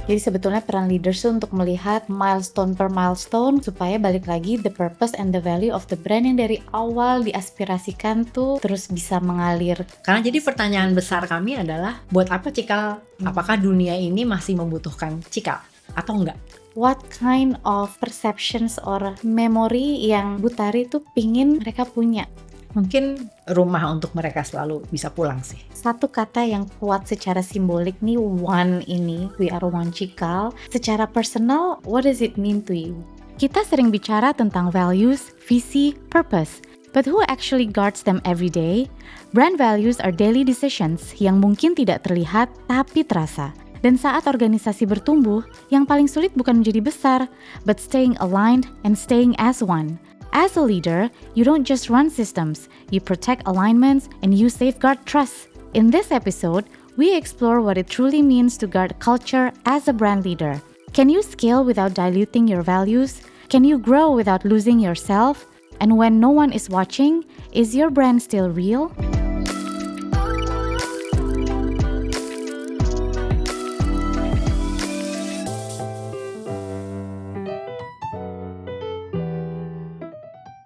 Jadi sebetulnya peran leaders tuh untuk melihat milestone per milestone supaya balik lagi the purpose and the value of the brand yang dari awal diaspirasikan tuh terus bisa mengalir. Karena jadi pertanyaan besar kami adalah, buat apa Cikal? Apakah dunia ini masih membutuhkan Cikal atau enggak? What kind of perceptions or memory yang Bu Tari tuh pingin mereka punya? Mungkin rumah untuk mereka selalu bisa pulang sih. Satu kata yang kuat secara simbolik nih, one ini, we are one Cikal. Secara personal, what does it mean to you? Kita sering bicara tentang values, visi, purpose. But who actually guards them every day? Brand values are daily decisions yang mungkin tidak terlihat tapi terasa. Dan saat organisasi bertumbuh, yang paling sulit bukan menjadi besar, but staying aligned and staying as one. As a leader, you don't just run systems, you protect alignments and you safeguard trust. In this episode, we explore what it truly means to guard culture as a brand leader. Can you scale without diluting your values? Can you grow without losing yourself? And when no one is watching, is your brand still real?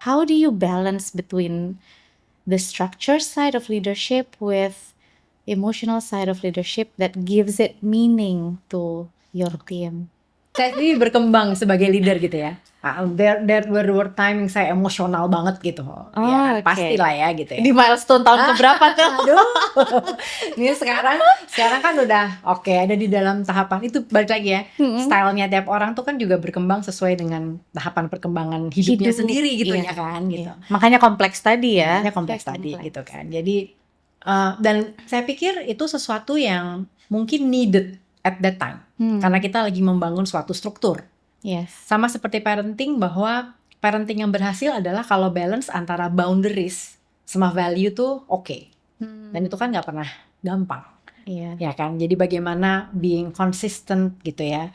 How do you balance between the structure side of leadership with emotional side of leadership that gives it meaning to your team? Saya sendiri berkembang sebagai leader gitu ya. There were time yang saya emosional banget gitu. Ya, oke. pastilah ya gitu ya. Di milestone tahun keberapa tuh? Aduh. Ini sekarang kan udah oke, ada di dalam tahapan itu, balik lagi ya. Stylenya tiap orang tuh kan juga berkembang sesuai dengan tahapan perkembangan hidupnya sendiri gitu iya, ya kan gitu. iya. Makanya kompleks tadi ya. Makanya kompleks tadi gitu kan. Jadi dan saya pikir itu sesuatu yang mungkin needed at that time. Karena kita lagi membangun suatu struktur. Yes. Sama seperti parenting, bahwa parenting yang berhasil adalah kalau balance antara boundaries sama value tuh oke. Dan itu kan nggak pernah gampang. Iya. Ya kan, jadi bagaimana being consistent gitu ya,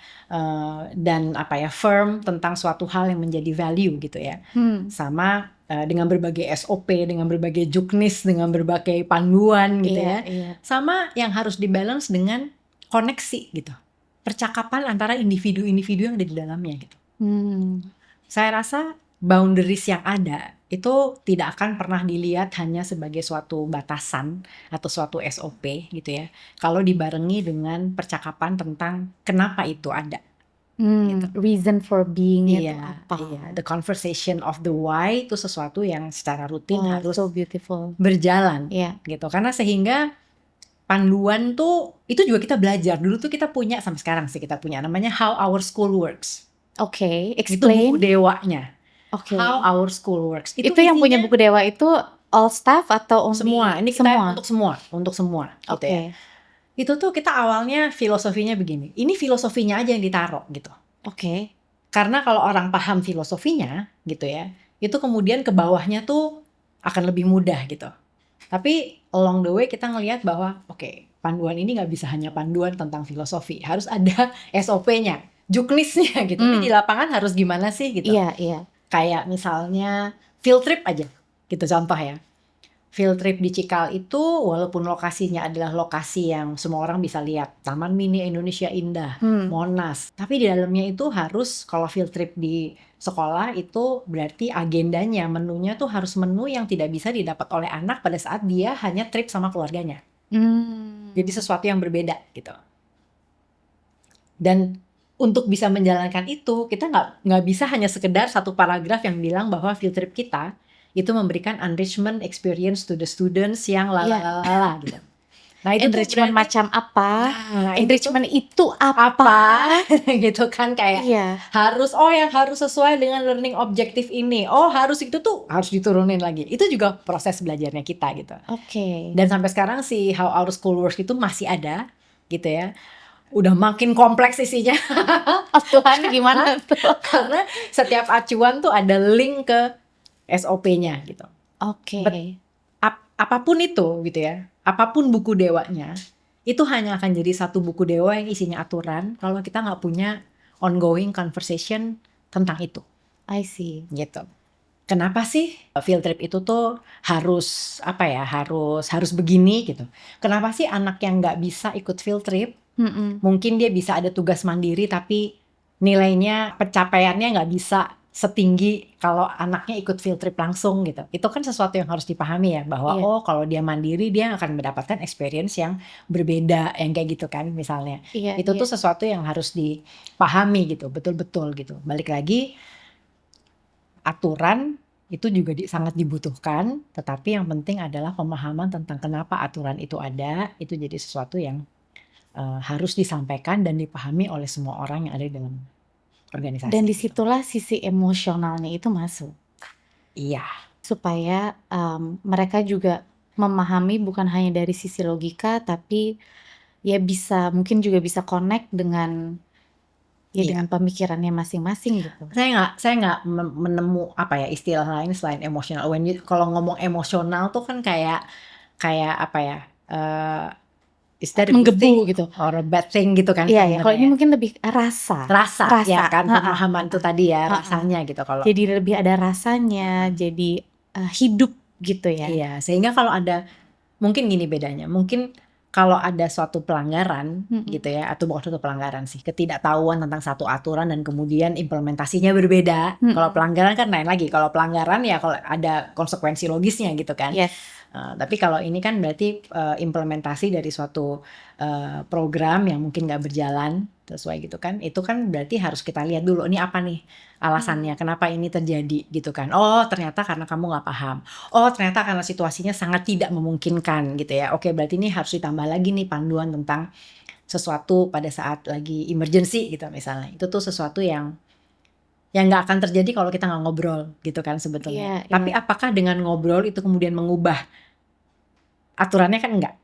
dan firm tentang suatu hal yang menjadi value gitu ya. Sama dengan berbagai SOP, dengan berbagai juknis, dengan berbagai panduan gitu ya. Sama yang harus dibalance dengan koneksi gitu, percakapan antara individu-individu yang ada di dalamnya gitu. Saya rasa boundaries yang ada itu tidak akan pernah dilihat hanya sebagai suatu batasan atau suatu SOP gitu ya, kalau dibarengi dengan percakapan tentang kenapa itu ada. Gitu. Reason for being itu apa? Iya, the conversation of the why itu sesuatu yang secara rutin harus so beautiful. berjalan Iya. gitu, karena sehingga panduan tuh itu juga kita belajar dulu tuh, kita punya sampai sekarang sih, kita punya namanya How Our School Works. Oke, Itu buku explain. dewanya. Oke. How Our School Works. Itu yang punya buku dewa itu all staff atau only? Semua. Ini kita untuk semua gitu Oke. ya. Itu tuh kita awalnya filosofinya begini. Ini filosofinya aja yang ditaruh gitu. Oke. Karena kalau orang paham filosofinya gitu ya, itu kemudian ke bawahnya tuh akan lebih mudah gitu. Tapi along the way kita ngelihat bahwa panduan ini nggak bisa hanya panduan tentang filosofi, harus ada SOP-nya, juknisnya gitu. Ini di lapangan harus gimana sih gitu. Iya. Kayak misalnya field trip aja gitu, contoh ya. Field trip di Cikal itu walaupun lokasinya adalah lokasi yang semua orang bisa lihat, Taman Mini Indonesia Indah, Monas, tapi di dalamnya itu harus, kalau field trip di sekolah itu berarti agendanya, menunya tuh harus menu yang tidak bisa didapat oleh anak pada saat dia hanya trip sama keluarganya. Jadi sesuatu yang berbeda gitu. Dan untuk bisa menjalankan itu, kita nggak bisa hanya sekedar satu paragraf yang bilang bahwa field trip kita itu memberikan enrichment experience to the students yang lalala gitu. Nah, itu enrichment berarti, macam apa? Nah, enrichment itu apa? gitu kan, kayak harus yang harus sesuai dengan learning objective ini. Harus itu tuh harus diturunin lagi. Itu juga proses belajarnya kita gitu. Oke. Dan sampai sekarang si How Our School Works itu masih ada gitu ya. Udah makin kompleks isinya. Tuhan, gimana tuh? Karena setiap acuan tuh ada link ke SOP-nya gitu. Oke. Apapun itu gitu ya, apapun buku dewanya, itu hanya akan jadi satu buku dewa yang isinya aturan kalau kita nggak punya ongoing conversation tentang itu. I see. Gitu. kenapa sih field trip itu tuh harus apa ya, harus begini gitu. Kenapa sih anak yang nggak bisa ikut field trip, mungkin dia bisa ada tugas mandiri tapi nilainya pencapaiannya nggak bisa setinggi kalau anaknya ikut field trip langsung gitu. Itu kan sesuatu yang harus dipahami ya, bahwa Iya. kalau dia mandiri dia akan mendapatkan experience yang berbeda, yang kayak gitu kan misalnya. Iya, Itu iya. tuh sesuatu yang harus dipahami gitu, betul-betul gitu. Balik lagi, aturan itu juga sangat dibutuhkan, tetapi yang penting adalah pemahaman tentang kenapa aturan itu ada, itu jadi sesuatu yang harus disampaikan dan dipahami oleh semua orang yang ada di dalam organisasi. Dan gitu. disitulah sisi emosionalnya itu masuk. Iya, Supaya mereka juga memahami bukan hanya dari sisi logika, tapi ya mungkin juga bisa connect dengan Iya. dengan pemikirannya masing-masing gitu. Saya nggak menemu apa ya istilah lain selain emosional. Kalau ngomong emosional tuh kan kayak apa ya? Is that a good Menggebu thing gitu. or a bad thing gitu kan Iya ya, kalau ini sebenarnya. mungkin lebih rasa. Rasa ya kan, Ha-ha, pemahaman tuh tadi ya, ha-ha. rasanya gitu kalau. Jadi lebih ada rasanya, jadi hidup gitu ya. Iya, sehingga kalau ada, mungkin gini bedanya, mungkin kalau ada suatu pelanggaran gitu ya, atau bukan suatu pelanggaran sih, ketidaktahuan tentang satu aturan dan kemudian implementasinya berbeda. Kalau pelanggaran kan lain lagi. Kalau pelanggaran ya kalau ada konsekuensi logisnya gitu kan. Yes. Tapi kalau ini kan berarti implementasi dari suatu program yang mungkin nggak berjalan sesuai gitu kan, itu kan berarti harus kita lihat dulu ini apa nih alasannya, kenapa ini terjadi gitu kan. Oh ternyata karena kamu nggak paham, oh ternyata karena situasinya sangat tidak memungkinkan gitu ya. Oke, berarti ini harus ditambah lagi nih panduan tentang sesuatu pada saat lagi emergency gitu misalnya. Itu tuh sesuatu yang nggak akan terjadi kalau kita nggak ngobrol gitu kan sebetulnya. Iya, Tapi iya. apakah dengan ngobrol itu kemudian mengubah aturannya? Kan enggak.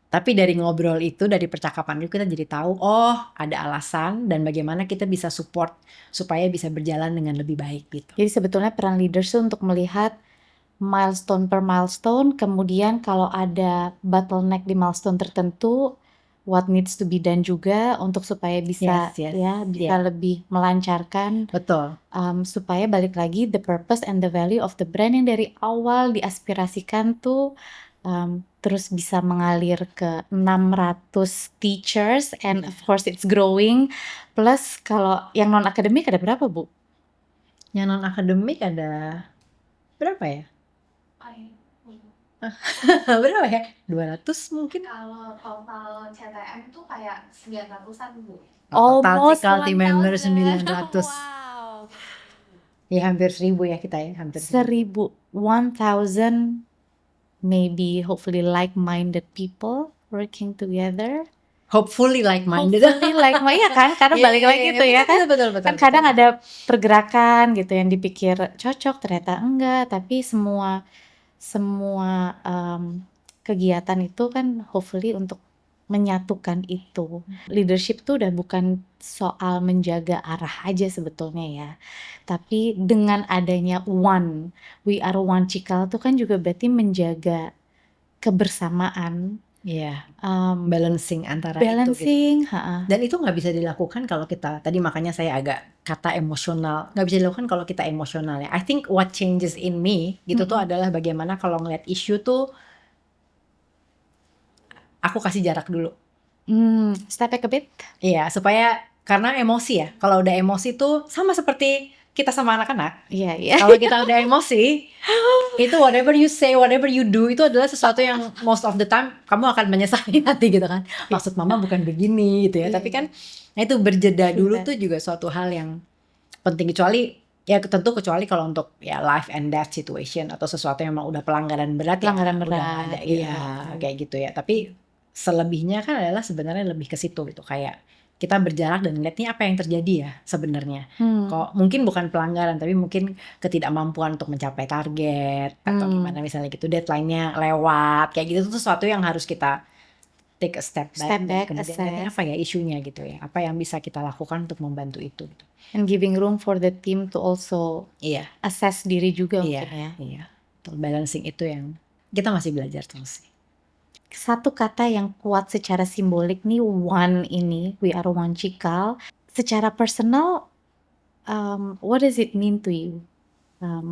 Tapi dari ngobrol itu, dari percakapan itu kita jadi tahu, oh ada alasan dan bagaimana kita bisa support supaya bisa berjalan dengan lebih baik gitu. Jadi sebetulnya peran leaders itu untuk melihat milestone per milestone, kemudian kalau ada bottleneck di milestone tertentu, what needs to be done juga untuk supaya bisa Yes, bisa lebih melancarkan. Betul. Supaya balik lagi the purpose and the value of the brand yang dari awal diaspirasikan tuh terus bisa mengalir ke 600 teachers and of course it's growing. Plus kalau yang non akademik ada berapa, Bu? Yang non akademik ada berapa ya? Berapa ya? 200 mungkin. Kalau total CTM tuh kayak 900-an, Bu. Total Almost faculty member 1,000. 900. Wow. Ya hampir 1000 ya kita ya, hampir 1000. 1,000 maybe hopefully like-minded people working together. Hopefully like-minded. Hopefully ya kan, karena balik lagi tuh ya kan. Betul. Kan kadang ada pergerakan gitu yang dipikir cocok ternyata enggak, tapi semua kegiatan itu kan hopefully untuk menyatukan itu. Leadership tuh udah bukan soal menjaga arah aja sebetulnya ya, tapi dengan adanya We Are One Cikal tuh kan juga berarti menjaga kebersamaan. Iya, balancing antara itu gitu. Balancing, Dan itu nggak bisa dilakukan kalau kita, tadi makanya saya agak kata emosional, nggak bisa dilakukan kalau kita emosional ya. I think what changes in me gitu tuh adalah bagaimana kalau ngeliat isu tuh aku kasih jarak dulu. Step back a bit. Iya, supaya karena emosi ya. Kalau udah emosi tuh sama seperti kita sama anak-anak. Iya. Kalau kita udah emosi, itu whatever you say, whatever you do, itu adalah sesuatu yang most of the time kamu akan menyesali nanti gitu kan. Maksud mama bukan begini gitu ya. Tapi kan itu berjeda dulu tuh juga suatu hal yang penting, kecuali kalau untuk ya life and death situation atau sesuatu yang memang udah pelanggaran berat udah ada, kayak gitu ya. Tapi selebihnya kan adalah sebenarnya lebih ke situ gitu, kayak kita berjarak dan lihat nih apa yang terjadi ya sebenarnya. Kok mungkin bukan pelanggaran, tapi mungkin ketidakmampuan untuk mencapai target atau gimana misalnya gitu, deadline-nya lewat kayak gitu, itu sesuatu yang harus kita take a step back, kemudian apa ya isunya gitu ya, apa yang bisa kita lakukan untuk membantu itu gitu. And giving room for the team to also assess diri juga mungkin ya. Iya. Balancing itu yang kita masih belajar terus sih. Satu kata yang kuat secara simbolik nih, one ini, We Are One Cikal. Secara personal, what does it mean to you?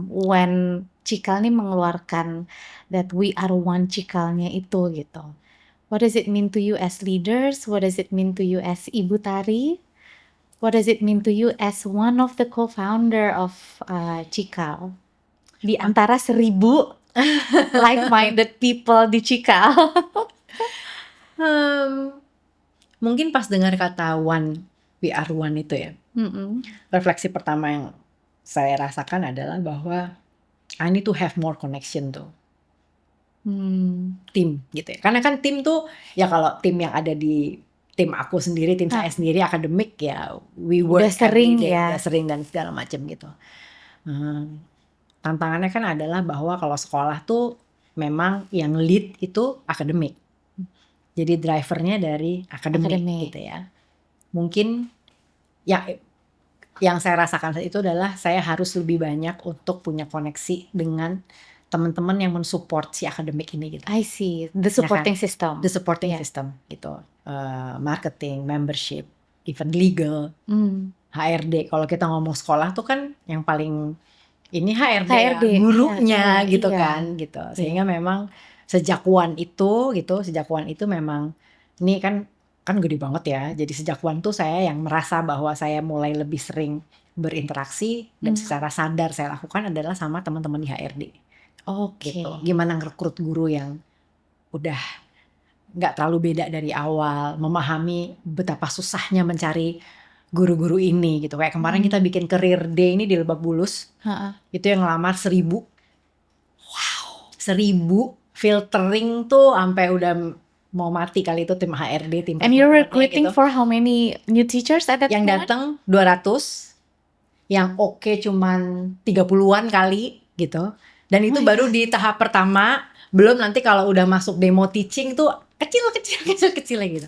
when Cikal nih mengeluarkan that we are one Cikalnya itu gitu. What does it mean to you as leaders? What does it mean to you as Ibu Tari? What does it mean to you as one of the co-founder of Cikal? Di antara 1.000 like-minded people di Cikal. Mungkin pas dengar kata one, we are one itu ya, refleksi pertama yang saya rasakan adalah bahwa I need to have more connection tuh tim gitu ya. Karena kan tim tuh ya, kalau tim yang ada di tim aku sendiri, tim saya sendiri akademik ya, we work Udah sering every day, ya. udah sering dan segala macam gitu. Tantangannya kan adalah bahwa kalau sekolah tuh memang yang lead itu akademik. Jadi drivernya dari akademik gitu ya. Mungkin ya yang saya rasakan saat itu adalah saya harus lebih banyak untuk punya koneksi dengan teman-teman yang mensupport si akademik ini gitu. I see, the supporting system. The supporting system gitu. Marketing, membership, even legal, HRD. Kalau kita ngomong sekolah tuh kan yang paling ini HRD ya, gurunya gitu kan gitu. Sehingga memang sejak one itu memang ini kan gede banget ya. Jadi sejak one tuh saya yang merasa bahwa saya mulai lebih sering berinteraksi dan secara sadar saya lakukan adalah sama teman-teman di HRD. Gitu. Gimana ngerekrut guru yang udah nggak terlalu beda dari awal, memahami betapa susahnya mencari guru-guru ini gitu. Kayak kemarin kita bikin career day ini di Lebak Bulus, itu yang ngelamar 1.000. Wow, 1.000 filtering tuh sampai udah mau mati kali itu tim HRD, tim. And you're recruiting gitu. For how many new teachers at that Yang datang 200, yang oke cuman 30-an kali gitu. Dan itu baru di tahap pertama, belum nanti kalau udah masuk demo teaching tuh kecil gitu.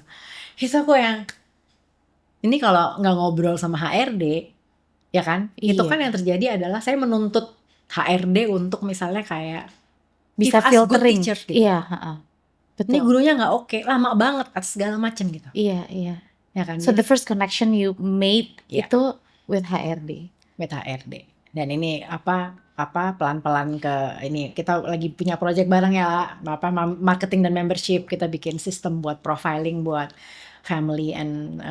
Terus aku yang ini kalau nggak ngobrol sama HRD, ya kan? Itu kan yang terjadi adalah saya menuntut HRD untuk misalnya kayak bisa filtering. Teachers, gitu. Iya, betul. Ini gurunya nggak oke, lama banget atau segala macam gitu. Iya. Ya kan? So the first connection you made itu with HRD. With HRD. Dan ini pelan-pelan ke ini, kita lagi punya project bareng ya, marketing dan membership. Kita bikin sistem buat profiling buat family and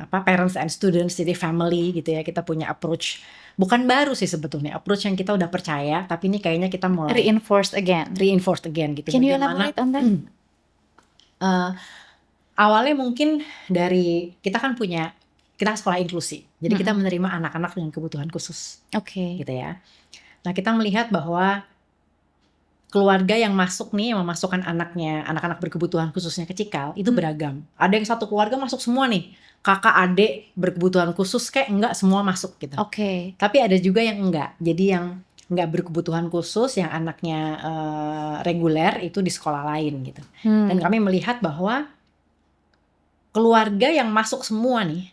parents and students, jadi family gitu ya. Kita punya approach, bukan baru sih sebetulnya, approach yang kita udah percaya, tapi ini kayaknya kita mulai reinforced again gitu. Can you elaborate on that? Awalnya mungkin dari kita sekolah inklusi, jadi kita menerima anak-anak dengan kebutuhan khusus, gitu ya. Nah, kita melihat bahwa keluarga yang masuk nih, yang memasukkan anak-anak berkebutuhan khususnya ke Cikal itu beragam. Ada yang satu keluarga masuk semua nih, kakak adik berkebutuhan khusus, kayak enggak semua masuk gitu. Tapi ada juga yang enggak, jadi yang enggak berkebutuhan khusus, yang anaknya reguler itu di sekolah lain gitu. Dan kami melihat bahwa keluarga yang masuk semua nih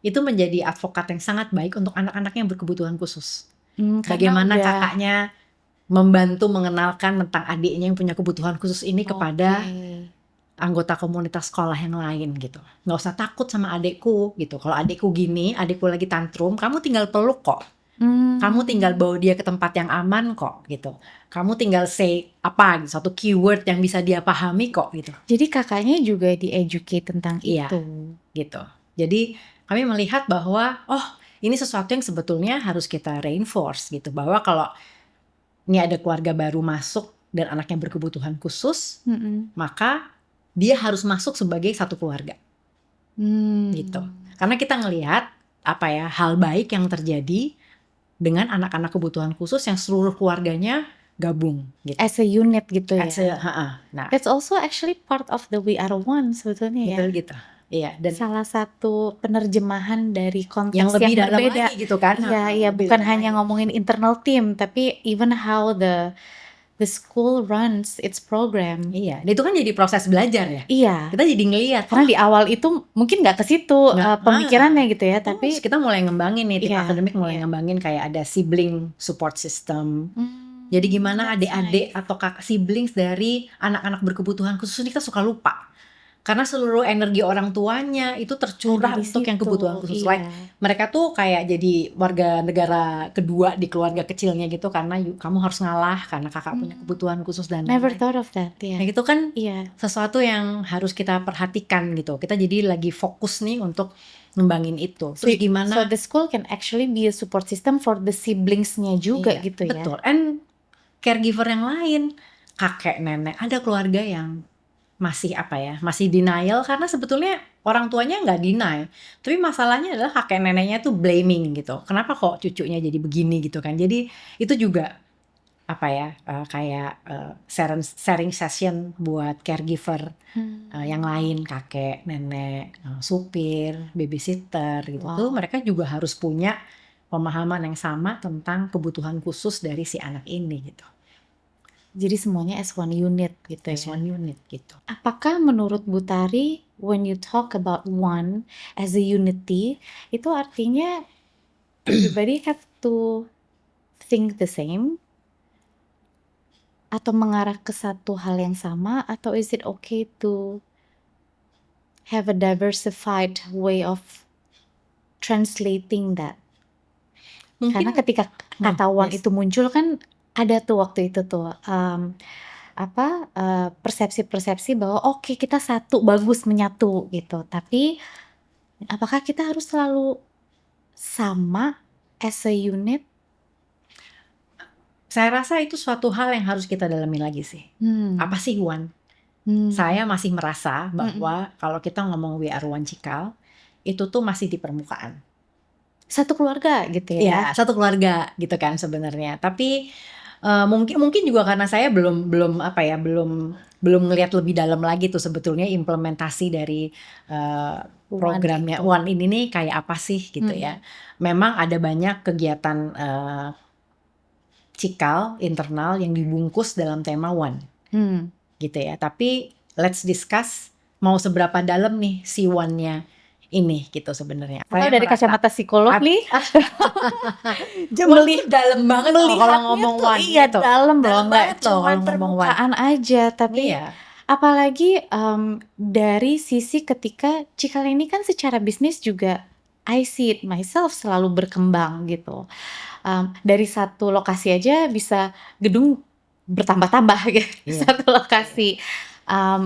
itu menjadi advokat yang sangat baik untuk anak-anak yang berkebutuhan khusus. Bagaimana kakaknya membantu mengenalkan tentang adiknya yang punya kebutuhan khusus ini kepada anggota komunitas sekolah yang lain gitu. Nggak usah takut sama adikku gitu. Kalau adikku gini, adikku lagi tantrum, kamu tinggal peluk kok. Kamu tinggal bawa dia ke tempat yang aman kok gitu. Kamu tinggal say apa gitu, satu keyword yang bisa dia pahami kok gitu. Jadi kakaknya juga di-educate tentang itu. Gitu. Jadi kami melihat bahwa ini sesuatu yang sebetulnya harus kita reinforce gitu, bahwa kalau ini ada keluarga baru masuk dan anaknya berkebutuhan khusus, maka dia harus masuk sebagai satu keluarga. Gitu. Karena kita ngelihat hal baik yang terjadi dengan anak-anak kebutuhan khusus yang seluruh keluarganya gabung gitu. As a unit gitu ya. Nah, that's also actually part of the We Are One sebetulnya ya. Betul gitu. Iya, dan salah satu penerjemahan dari konteks yang lebih dalam berbeda lagi gitu kan. Iya, bukan hanya ngomongin internal team, tapi even how the school runs its program. Iya, itu kan jadi proses belajar ya. Iya. Kita jadi ngelihat. Karena di awal itu mungkin nggak ke situ pemikirannya gitu ya, tapi kita mulai ngembangin nih, tim akademik mulai ngembangin kayak ada sibling support system. Jadi gimana adik-adik atau kakak siblings dari anak-anak berkebutuhan khusus ini kita suka lupa. karena seluruh energi orang tuanya itu tercurah Ada di untuk yang situ, kebutuhan khusus. iya. Like mereka tuh kayak jadi warga negara kedua di keluarga kecilnya gitu, karena kamu harus ngalah karena kakak punya kebutuhan khusus dan Never lain-lain. thought of that, Nah yeah. itu kan Iya. sesuatu yang harus kita perhatikan gitu. Kita jadi lagi fokus nih untuk ngembangin itu. So, Terus gimana? so the school can actually be a support system for the siblingsnya juga Iya, gitu ya. betul. And caregiver yang lain, kakek, nenek, ada keluarga yang masih masih denial karena sebetulnya orang tuanya nggak deny, tapi masalahnya adalah kakek neneknya tuh blaming gitu. Kenapa kok cucunya jadi begini gitu kan? Jadi itu juga kayak sharing session buat caregiver yang lain, kakek, nenek, supir, babysitter gitu. Wow. Tuh mereka juga harus punya pemahaman yang sama tentang kebutuhan khusus dari si anak ini gitu. Jadi semuanya as one unit gitu As ya. one unit gitu. Apakah menurut Bu Tari, when you talk about one as a unity, itu artinya everybody have to think the same? Atau mengarah ke satu hal yang sama? Atau is it okay to have a diversified way of translating that? Karena Mungkin ketika kata one yes. itu muncul kan ada tuh waktu itu tuh persepsi-persepsi bahwa oke, kita satu, bagus menyatu gitu. Tapi apakah kita harus selalu sama as a unit? Saya rasa itu suatu hal yang harus kita dalami lagi sih. Apa sih one? Saya masih merasa bahwa kalau kita ngomong We Are One Cikal, itu tuh masih di permukaan. Satu keluarga gitu ya? Iya, satu keluarga gitu kan sebenarnya. Tapi mungkin juga karena saya belum ngelihat lebih dalam lagi tuh sebetulnya implementasi dari programnya One ini nih kayak apa sih gitu ya. Memang ada banyak kegiatan Cikal internal yang dibungkus dalam tema One gitu ya. Tapi let's discuss mau seberapa dalam nih si One-nya ini gitu sebenarnya. Atau dari kacamata psikolog nih, melihat dalam banget loh kalau ngomong tuh, one iya gitu. dalam loh, Dalam nggak banget loh cuma kalau ngomong one. permukaan aja, tapi Iya. apalagi dari sisi ketika Cikal ini kan secara bisnis juga I see it myself selalu berkembang gitu. Dari satu lokasi aja bisa gedung bertambah-tambah gitu, Iya. satu lokasi.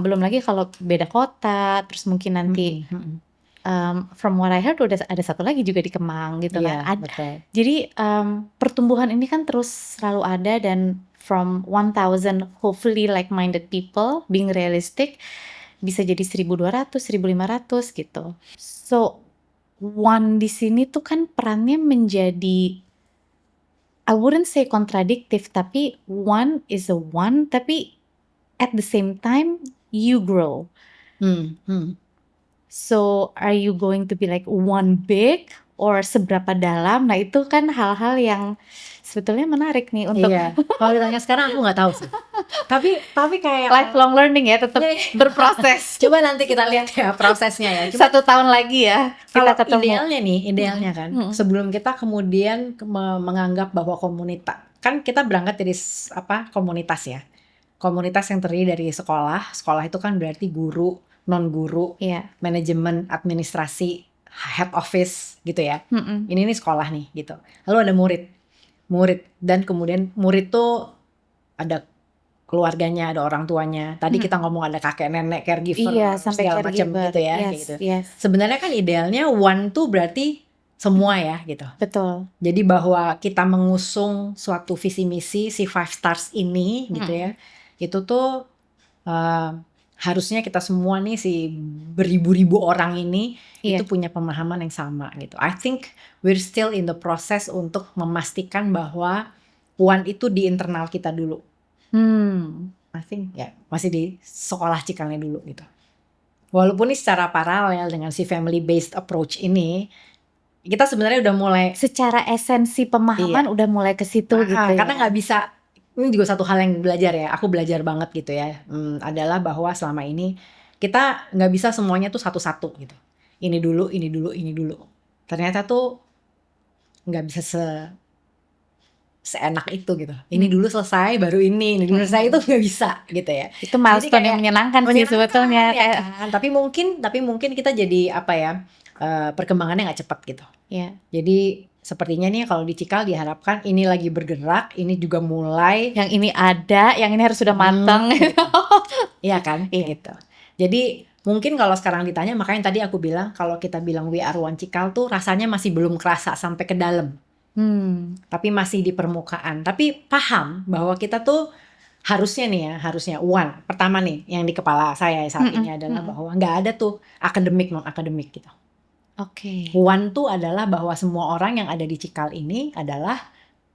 Belum lagi kalau beda kota, terus mungkin nanti from what I heard udah ada satu lagi juga di Kemang gitu Iya, kan. betul. Jadi pertumbuhan ini kan terus selalu ada, dan from 1,000 hopefully like-minded people being realistic bisa jadi 1.200, 1.500 gitu. So one di sini tuh kan perannya menjadi, I wouldn't say kontradiktif, tapi one is a one, tapi at the same time you grow. So are you going to be like one big or seberapa dalam? Nah itu kan hal-hal yang sebetulnya menarik nih untuk Kalau ditanya sekarang aku nggak tahu sih. tapi kayak lifelong learning ya, tetap berproses. Coba nanti kita lihat ya prosesnya ya. Cuma 1 tahun lagi ya kalau kita ketemu. idealnya kan sebelum kita kemudian menganggap bahwa komunitas, kan kita berangkat dari komunitas ya. Komunitas yang terdiri dari sekolah itu kan berarti guru, non guru, manajemen, administrasi, head office gitu ya. Ini nih sekolah nih gitu. Lalu ada murid, dan kemudian murid tuh ada keluarganya, ada orang tuanya. Tadi kita ngomong ada kakek nenek, caregiver, sampai segala macam gitu ya. Yes, gitu. yes. Sebenarnya kan idealnya one tuh berarti semua ya gitu. Betul. Jadi bahwa kita mengusung suatu visi misi si 5 stars ini gitu ya. Itu tuh harusnya kita semua nih si beribu-ribu orang ini itu punya pemahaman yang sama gitu. I think we're still in the process untuk memastikan bahwa one itu di internal kita dulu. I think masih di sekolah Cikalnya dulu gitu. Walaupun ini secara paralel dengan si family based approach ini, kita sebenarnya udah mulai secara esensi pemahaman udah mulai ke situ gitu ya. Karena nggak bisa, ini juga satu hal yang belajar ya, aku belajar banget gitu ya, adalah bahwa selama ini kita nggak bisa semuanya tuh satu-satu gitu. Ini dulu. Ternyata tuh nggak bisa seenak itu gitu. Ini dulu selesai baru ini dulu selesai, itu nggak bisa gitu ya. Itu milestone yang menyenangkan sih sebetulnya. Ya kan? Tapi mungkin kita jadi apa ya, perkembangannya nggak cepat gitu. Ya. Jadi sepertinya nih kalau di Cikal diharapkan ini lagi bergerak, ini juga mulai. Yang ini ada, yang ini harus sudah matang. Gitu. Iya kan? Iya. Gitu. Jadi mungkin kalau sekarang ditanya, makanya tadi aku bilang kalau kita bilang we are one Cikal tuh rasanya masih belum kerasa sampai ke dalam. Tapi masih di permukaan. Tapi paham bahwa kita tuh harusnya nih ya, harusnya one. Pertama nih yang di kepala saya saat ini adalah bahwa nggak ada tuh akademik non akademik gitu. Oke. One tuh adalah bahwa semua orang yang ada di Cikal ini adalah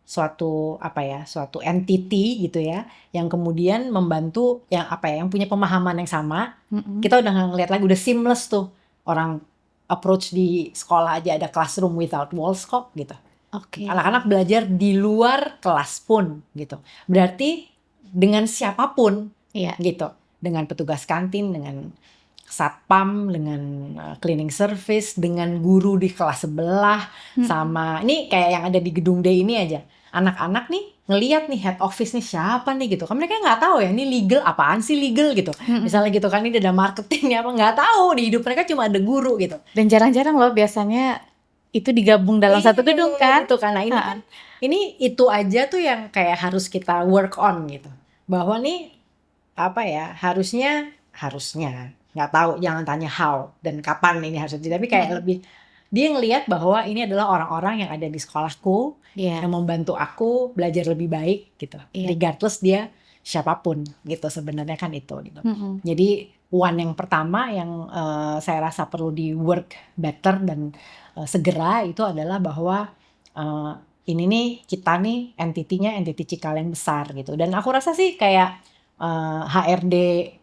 suatu apa ya, suatu entity gitu ya, yang kemudian membantu yang apa ya, yang punya pemahaman yang sama. Kita udah ngeliat lagi, udah seamless tuh orang approach di sekolah aja ada classroom without walls kok gitu. Oke. Anak-anak belajar di luar kelas pun gitu. Berarti dengan siapapun gitu. Dengan petugas kantin, dengan satpam, dengan cleaning service, dengan guru di kelas sebelah, sama ini kayak yang ada di gedung D ini aja. Anak-anak nih ngelihat nih head office nih siapa nih gitu. Kan mereka nggak tahu ya ini legal apaan sih legal gitu. Misalnya gitu kan ini ada marketingnya apa, nggak tahu, di hidup mereka cuma ada guru gitu. Dan jarang-jarang loh biasanya itu digabung dalam satu gedung kan? Gitu kan. Nah ini kan, ini itu aja tuh yang kayak harus kita work on gitu. Bahwa nih apa ya, harusnya nggak tahu, jangan tanya how dan kapan ini harus jadi, tapi kayak lebih dia ngelihat bahwa ini adalah orang-orang yang ada di sekolahku yang membantu aku belajar lebih baik gitu. Regardless dia siapapun gitu, sebenarnya kan itu gitu. Jadi one yang pertama yang saya rasa perlu di work better dan segera itu adalah bahwa ini nih kita nih entity Cikal yang besar gitu. Dan aku rasa sih kayak HRD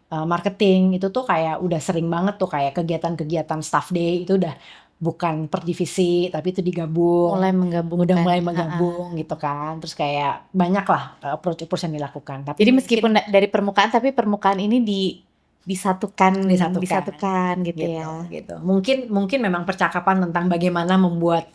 marketing itu tuh kayak udah sering banget tuh kayak kegiatan-kegiatan staff day itu udah bukan per divisi tapi itu digabung, mulai menggabung, udah mulai menggabung gitu kan. Terus kayak banyak lah approach yang dilakukan. Tapi jadi meskipun dari permukaan, tapi permukaan ini disatukan gitu ya. Gitu. Mungkin memang percakapan tentang bagaimana membuat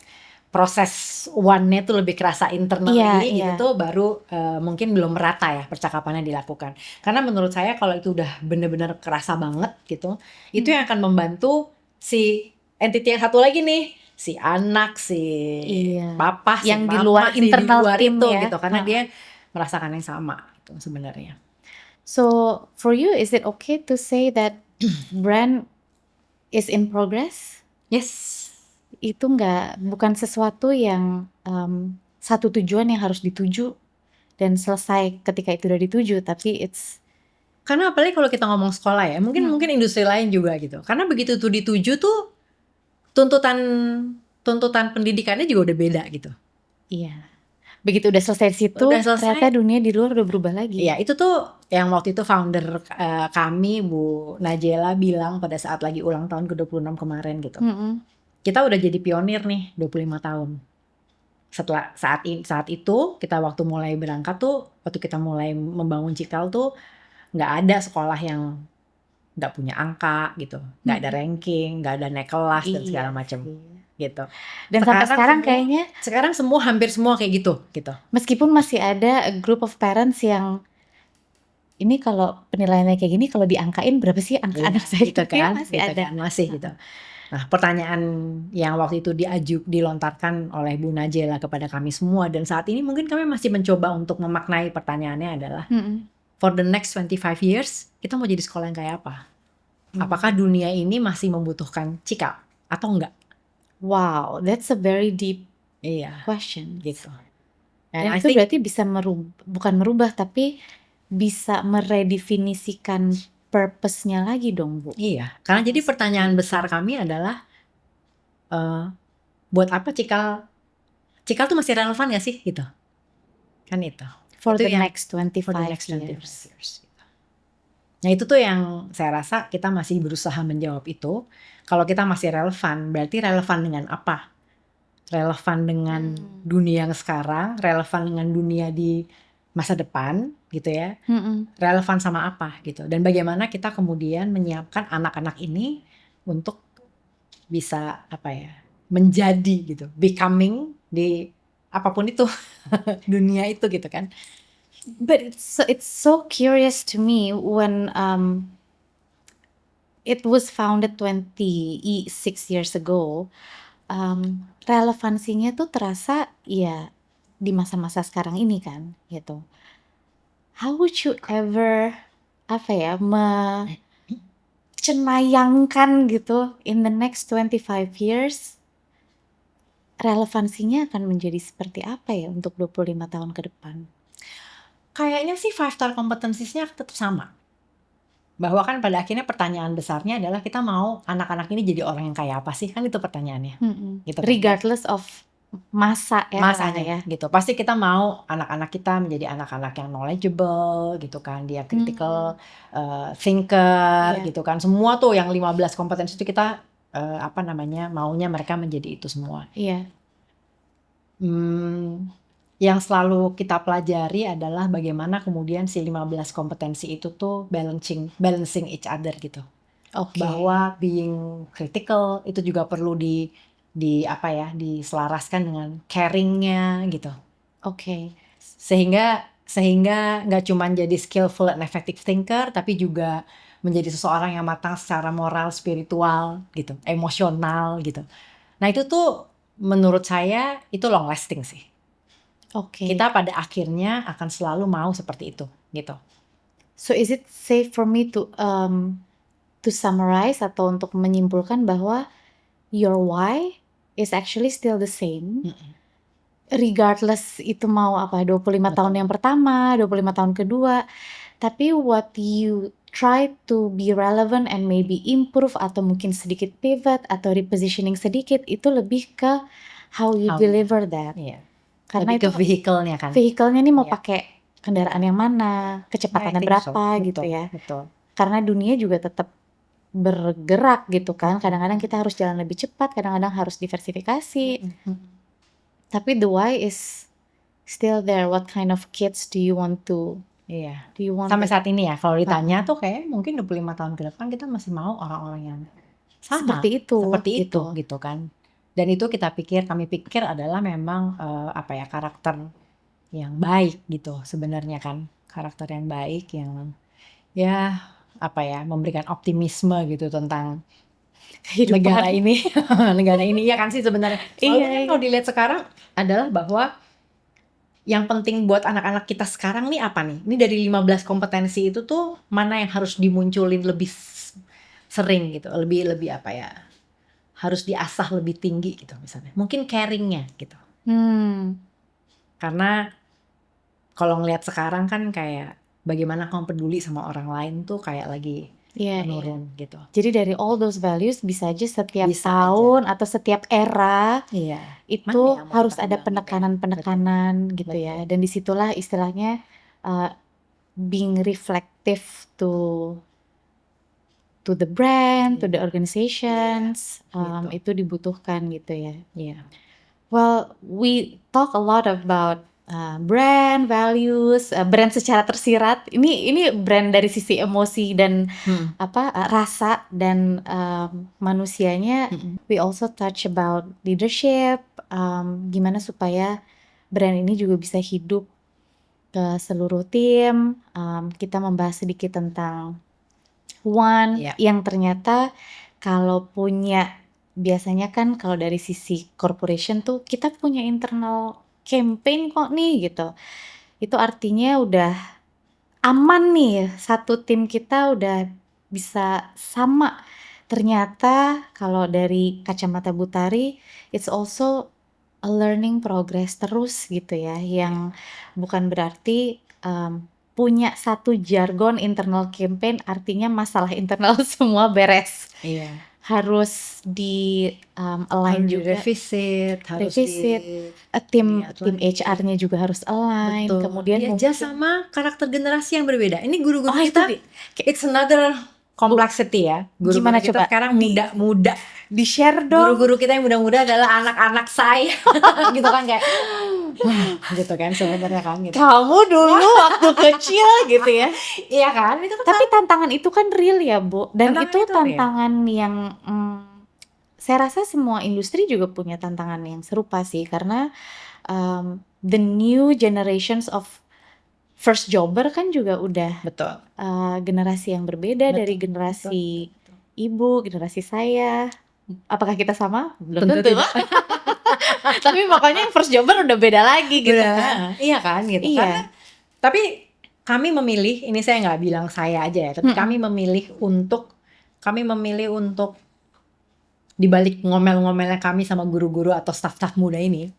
proses one-nya tuh lebih kerasa internally gitu tuh baru mungkin belum merata ya percakapannya dilakukan. Karena menurut saya kalau itu udah bener-bener kerasa banget gitu, itu yang akan membantu si entity yang satu lagi nih, si anak, si papa, si yang mama, di luar internal di luar tim itu ya. gitu, karena dia merasakan yang sama gitu sebenarnya. So for you, is it okay to say that brand is in progress? Yes. Itu bukan sesuatu yang satu tujuan yang harus dituju dan selesai ketika itu udah dituju, tapi karena apalagi kalau kita ngomong sekolah ya, mungkin industri lain juga gitu. Karena begitu tuh dituju tuh tuntutan pendidikannya juga udah beda gitu. Iya. Begitu udah selesai di situ, ternyata dunia di luar udah berubah lagi. Iya, itu tuh yang waktu itu founder kami Bu Najela bilang pada saat lagi ulang tahun ke-26 kemarin gitu. Kita udah jadi pionir nih 25 tahun. Setelah saat itu kita waktu mulai berangkat tuh, waktu kita mulai membangun Cikal tuh nggak ada sekolah yang nggak punya angka gitu, nggak ada ranking, nggak ada naik kelas dan segala macam gitu. Dan sampai sekarang kayaknya hampir semua kayak gitu. Meskipun masih ada a group of parents yang ini kalau penilaiannya kayak gini, kalau diangkain berapa sih angka anak saya gitu kan? Masih ada. Masih gitu. Nah, pertanyaan yang waktu itu dilontarkan oleh Bu Najela kepada kami semua, dan saat ini mungkin kami masih mencoba untuk memaknai pertanyaannya adalah for the next 25 years kita mau jadi sekolah yang kayak apa? Apakah dunia ini masih membutuhkan Cikal atau enggak? Wow, that's a very deep question gitu. Dan itu berarti bisa bukan merubah tapi bisa meredefinisikan purpose-nya lagi dong, Bu. Iya, karena jadi pertanyaan besar kami adalah buat apa Cikal tuh masih relevan gak sih gitu? Kan itu. For itu the next 25 years. Nah itu tuh yang saya rasa kita masih berusaha menjawab itu. Kalau kita masih relevan, berarti relevan dengan apa? Relevan dengan dunia yang sekarang, relevan dengan dunia di masa depan gitu ya. Relevan sama apa gitu. Dan bagaimana kita kemudian menyiapkan anak-anak ini untuk bisa menjadi gitu, becoming di apapun itu dunia itu gitu kan. But it's so curious to me when it was founded 26 years ago. Relevansinya tuh terasa ya di masa-masa sekarang ini kan gitu. How would you ever cenayangkan gitu in the next 25 years relevansinya akan menjadi seperti apa ya untuk 25 tahun ke depan? Kayaknya sih 5 star competencies-nya tetap sama. Bahwa kan pada akhirnya pertanyaan besarnya adalah kita mau anak-anak ini jadi orang yang kayak apa sih? Kan itu pertanyaannya. Gitu kan. Regardless of masanya ya gitu. Pasti kita mau anak-anak kita menjadi anak-anak yang knowledgeable gitu kan. Dia critical thinker gitu kan. Semua tuh yang 15 kompetensi itu kita maunya mereka menjadi itu semua. Iya. Yang selalu kita pelajari adalah bagaimana kemudian si 15 kompetensi itu tuh balancing each other gitu. Bahwa being critical itu juga perlu diselaraskan dengan caringnya gitu. Sehingga nggak cuma jadi skillful and effective thinker, tapi juga menjadi seseorang yang matang secara moral, spiritual gitu, emosional gitu. Nah itu tuh menurut saya itu long lasting sih. Kita pada akhirnya akan selalu mau seperti itu gitu. So is it safe for me to summarize atau untuk menyimpulkan bahwa your why is actually still the same, regardless itu mau 25 tahun yang pertama, 25 tahun kedua, tapi what you try to be relevant and maybe improve atau mungkin sedikit pivot atau repositioning sedikit, itu lebih ke how you deliver that. Karena lebih itu ke vehicle-nya kan. Vehicle-nya nih mau pakai kendaraan yang mana, kecepatannya berapa gitu ya. Betul. Karena dunia juga tetap bergerak gitu kan. Kadang-kadang kita harus jalan lebih cepat, kadang-kadang harus diversifikasi. Tapi the why is still there. What kind of kids do you want to? Do you want sampai saat ini ya kalau ditanya tuh kayak mungkin 25 tahun ke depan kita masih mau orang-orang yang sama seperti itu gitu kan. Dan itu kami pikir adalah memang karakter yang baik gitu sebenarnya kan. Karakter yang baik yang memberikan optimisme gitu tentang negara ini. Negara ini ya kan sih sebenarnya. Soalnya kalau dilihat sekarang adalah bahwa yang penting buat anak-anak kita sekarang nih apa nih? Ini dari 15 kompetensi itu tuh mana yang harus dimunculin lebih sering gitu, lebih harus diasah lebih tinggi gitu misalnya. Mungkin caringnya gitu. Karena kalau ngelihat sekarang kan kayak bagaimana kamu peduli sama orang lain tuh kayak lagi menurun gitu. Jadi dari all those values bisa aja setiap tahun atau setiap era itu harus ada penekanan gitu ya. Dan disitulah istilahnya being reflective to the brand, to the organizations, itu dibutuhkan gitu ya. Well, we talk a lot about brand, values, brand secara tersirat. Ini brand dari sisi emosi dan rasa dan manusianya. We also touch about leadership, gimana supaya brand ini juga bisa hidup ke seluruh tim. Kita membahas sedikit tentang One yang ternyata kalau punya, biasanya kan kalau dari sisi corporation tuh kita punya internal campaign kok nih gitu. Itu artinya udah aman nih, satu tim kita udah bisa sama. Ternyata kalau dari kacamata Butari, it's also a learning progress terus gitu ya, yang bukan berarti punya satu jargon internal campaign artinya masalah internal semua beres. Harus di align juga, revisit, tim HR-nya juga harus align. Kemudian aja sama karakter generasi yang berbeda. Ini guru-guru kita, it's another complexity ya. Gimana kita coba? Sekarang muda-muda. Di-share dong. Guru-guru kita yang muda-muda adalah anak-anak saya. Gitu kan kayak gitu kan sebenarnya kan gitu. Kamu dulu waktu kecil gitu ya. Iya kan? Itu kan tapi tantangan itu kan real ya, Bu. Dan tantangan itu itu tantangan yang saya rasa semua industri juga punya tantangan yang serupa sih, karena the new generations of first jobber kan juga udah Betul. generasi yang berbeda Betul, dari generasi betul. ibu, generasi saya. Apakah kita sama? Belum Tentu tentu. tidak. Tapi pokoknya yang first jobber udah beda lagi gitu kan. Iya kan gitu. Iya. Karena tapi kami memilih, ini saya nggak bilang saya aja ya, tapi kami memilih untuk dibalik ngomel-ngomelnya kami sama guru-guru atau staf-staf muda ini,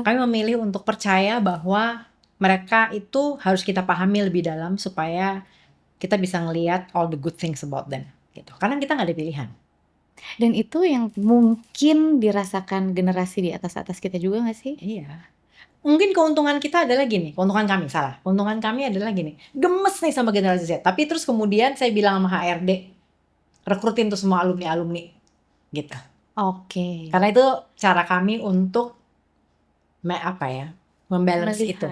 kami memilih untuk percaya bahwa mereka itu harus kita pahami lebih dalam supaya kita bisa ngelihat all the good things about them gitu. Karena kita nggak ada pilihan. Dan itu yang mungkin dirasakan generasi di atas-atas kita juga gak sih? Iya. Mungkin keuntungan kita adalah gini, keuntungan kami adalah gini, gemes nih sama generasi Z. Tapi terus kemudian saya bilang sama HRD, rekrutin tuh semua alumni-alumni gitu. Oke. Karena itu cara kami untuk membalance itu.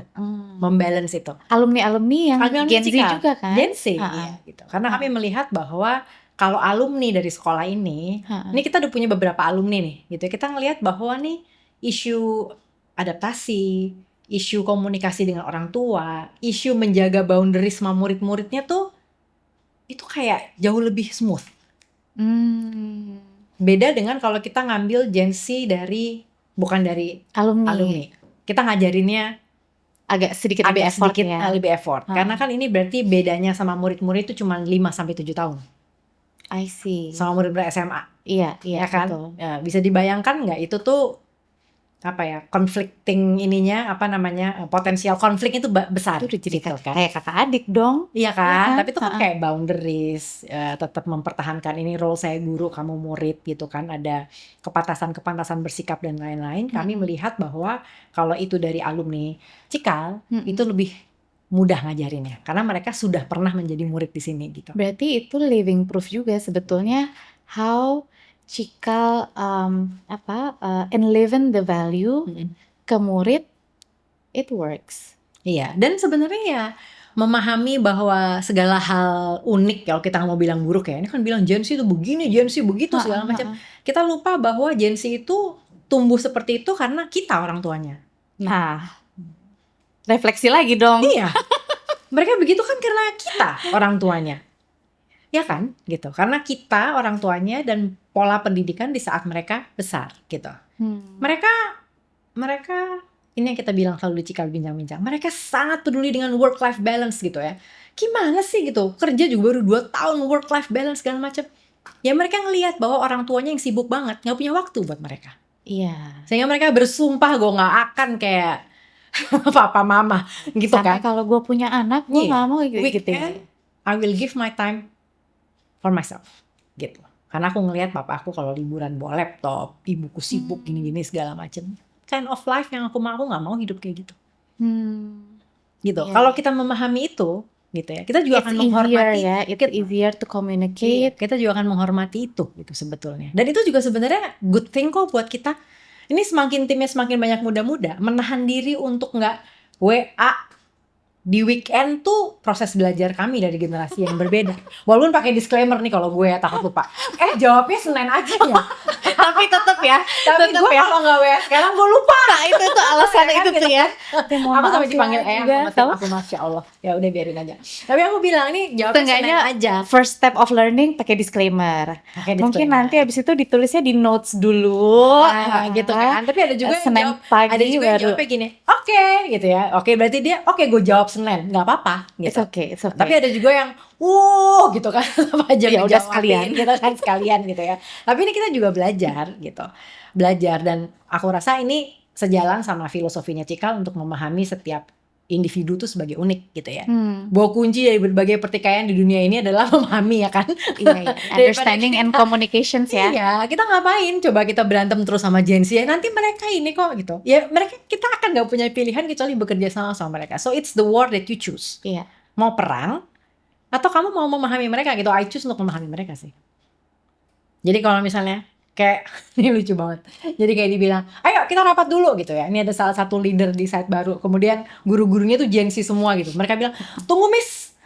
Membalance itu. Alumni-alumni yang Gen Z juga kan? Gen Z, iya gitu. Karena kami melihat bahwa kalau alumni dari sekolah ini kita udah punya beberapa alumni nih gitu. Kita ngelihat bahwa nih isu adaptasi, isu komunikasi dengan orang tua, isu menjaga boundaries sama murid-muridnya tuh itu kayak jauh lebih smooth. Beda dengan kalau kita ngambil Gen Z bukan dari alumni. Kita ngajarinnya agak sedikit lebih effort. Karena kan ini berarti bedanya sama murid-murid itu cuma 5-7 tahun. I see. Sama murid-murid SMA. Iya Ya kan? betul. Ya, bisa dibayangkan nggak itu tuh conflicting potensial konflik itu besar. Itu udah jadi gitu, kan? kayak kakak adik dong. Iya kan? Tapi itu kan kayak boundaries, tetap mempertahankan ini role saya guru, kamu murid gitu kan. Ada kepantasan bersikap dan lain-lain. Kami melihat bahwa kalau itu dari alumni Cikal, itu lebih mudah ngajarinnya. Karena mereka sudah pernah menjadi murid di sini gitu. Berarti itu living proof juga sebetulnya how Cikal enliven the value ke murid, it works. Iya, dan sebenarnya ya memahami bahwa segala hal unik, kalau kita mau bilang buruk ya, ini kan bilang Gen Z itu begini, Gen Z begitu segala macam. Kita lupa bahwa Gen Z itu tumbuh seperti itu karena kita orang tuanya. Nah, refleksi lagi dong. Iya, mereka begitu kan karena kita orang tuanya. Ya kan, gitu. Karena kita orang tuanya dan pola pendidikan di saat mereka besar, gitu. Mereka ini yang kita bilang selalu di Cikal bincang-bincang. Mereka sangat peduli dengan work-life balance gitu ya. Gimana sih gitu? Kerja juga baru 2 tahun work-life balance segala macam. Ya mereka ngelihat bahwa orang tuanya yang sibuk banget, nggak punya waktu buat mereka. Iya. Sehingga mereka bersumpah gue nggak akan kayak papa mama gitu. Sampai kan. kalau gue punya anak, gue nggak mau gitu. I will give my time for myself gitu. Karena aku ngelihat papa aku kalau liburan bawa laptop, ibuku sibuk gini-gini segala macam. Kind of life yang aku nggak mau hidup kayak gitu. Gitu. Yeah. Kalau kita memahami itu, gitu ya, kita juga akan menghormati. It's easier to communicate. Kita juga akan menghormati itu, gitu sebetulnya. Dan itu juga sebenarnya good thing kok buat kita. Ini timnya semakin banyak muda-muda, menahan diri untuk nggak WA. Di weekend tuh proses belajar kami dari generasi yang berbeda. Walaupun pakai disclaimer nih kalau gue takut lupa. Jawabnya Senin aja ya. Tapi tetap ya. Tapi gue kalau nggak WA sekarang gue lupa. Nah itu tuh alasan itu tuh ya. Aku sampai dipanggil aku Masya Allah. Ya udah biarin aja. Tapi aku bilang nih jawabnya Senin aja. First step of learning pakai disclaimer. Mungkin nanti abis itu ditulisnya di notes dulu. Gitu kan. Tapi ada juga Senin pagi ada juga yang jawabnya gini. Oke, gitu ya. Oke, berarti dia gue jawab Senin, nggak apa-apa gitu. It's okay. Tapi ada juga yang gitu kan, apa aja ya udah sekalian gitu kan, sekalian gitu ya. Tapi ini kita juga belajar gitu. Belajar, dan aku rasa ini sejalan sama filosofinya Cikal untuk memahami setiap individu tuh sebagai unik gitu ya. Bahwa kunci dari berbagai pertikaian di dunia ini adalah memahami ya kan. Iya. Understanding and communications ya. Iya, kita ngapain coba kita berantem terus sama Gen Z ya, nanti mereka ini kok gitu. Ya kita akan gak punya pilihan kecuali bekerja sama mereka. So it's the war that you choose. Iya. Mau perang atau kamu mau memahami mereka gitu. I choose untuk memahami mereka sih. Jadi kalau misalnya kayak ini lucu banget. Jadi kayak dibilang, ayo kita rapat dulu gitu ya. Ini ada salah satu leader di site baru. Kemudian guru-gurunya tuh Gen Z semua gitu. Mereka bilang, tunggu miss,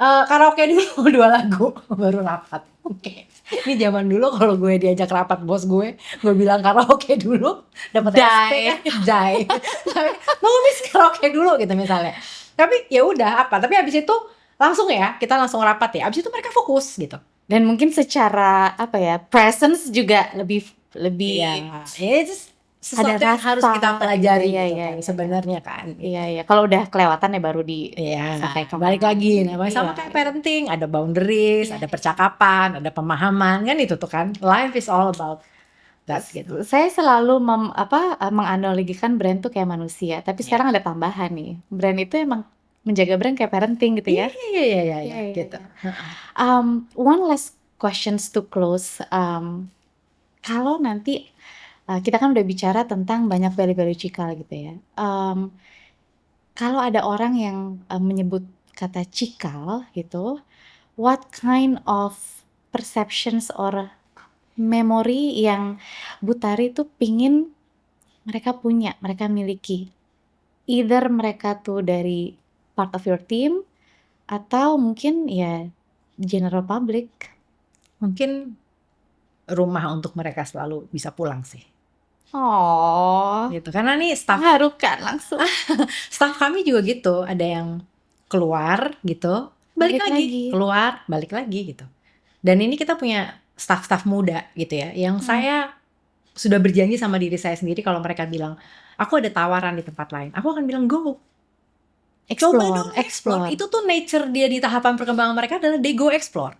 karaoke dulu 2 lagu baru rapat. Oke. Ini zaman dulu kalau gue diajak rapat bos gue bilang karaoke dulu, dapat SP kan, die. Tapi mau miss karaoke dulu gitu misalnya. Tapi ya udah apa? Tapi habis itu langsung ya kita langsung rapat ya. Habis itu mereka fokus gitu. Dan mungkin secara apa ya, presence juga lebih Ya, itu sesuatu ada yang harus rasa kita pelajari gitu, gitu iya, kan, iya. sebenarnya kan. Iya. Kalau udah kelewatan ya baru di Iya, sampaikan. balik lagi. Nah, sama Iya. kayak parenting, ada boundaries, Iya, ada percakapan, ada pemahaman, kan itu tuh kan. Life is all about that gitu. Saya selalu menganalogikan brand tuh kayak manusia, tapi Iya. sekarang ada tambahan nih. Brand itu emang menjaga brand kayak parenting gitu ya. Iya, Iya, gitu. One last questions to close. Kalau nanti kita kan udah bicara tentang banyak value-value cikal gitu ya. Kalau ada orang yang menyebut kata cikal gitu, what kind of perceptions or memory yang Bu Tari tuh pingin mereka punya, mereka miliki? Either mereka tuh dari part of your team atau mungkin ya general public. Mungkin rumah untuk mereka selalu bisa pulang sih. Oh, Gitu. Karena nih mengharukan langsung. staff kami juga gitu, ada yang keluar gitu, balik lagi, keluar, balik lagi gitu. Dan ini kita punya staff-staff muda gitu ya, yang saya sudah berjanji sama diri saya sendiri kalau mereka bilang, aku ada tawaran di tempat lain, aku akan bilang go. Coba dong explore. Itu tuh nature dia di tahapan perkembangan mereka adalah they go explore.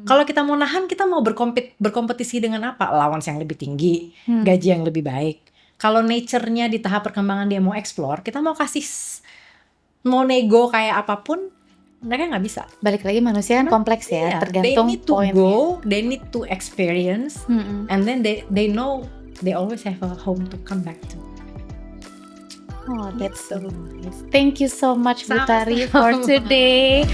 Kalau kita mau nahan, kita mau berkompetisi dengan apa? Allowance yang lebih tinggi, gaji yang lebih baik. Kalau nature-nya di tahap perkembangan dia mau explore, kita mau kasih, mau nego kayak apapun, mereka nggak bisa. Balik lagi manusia kan kompleks ya, tergantung They need to go, they need to experience, and then they know they always have a home to come back to. Oh, that's so nice. Thank you so much Bu Tari for today.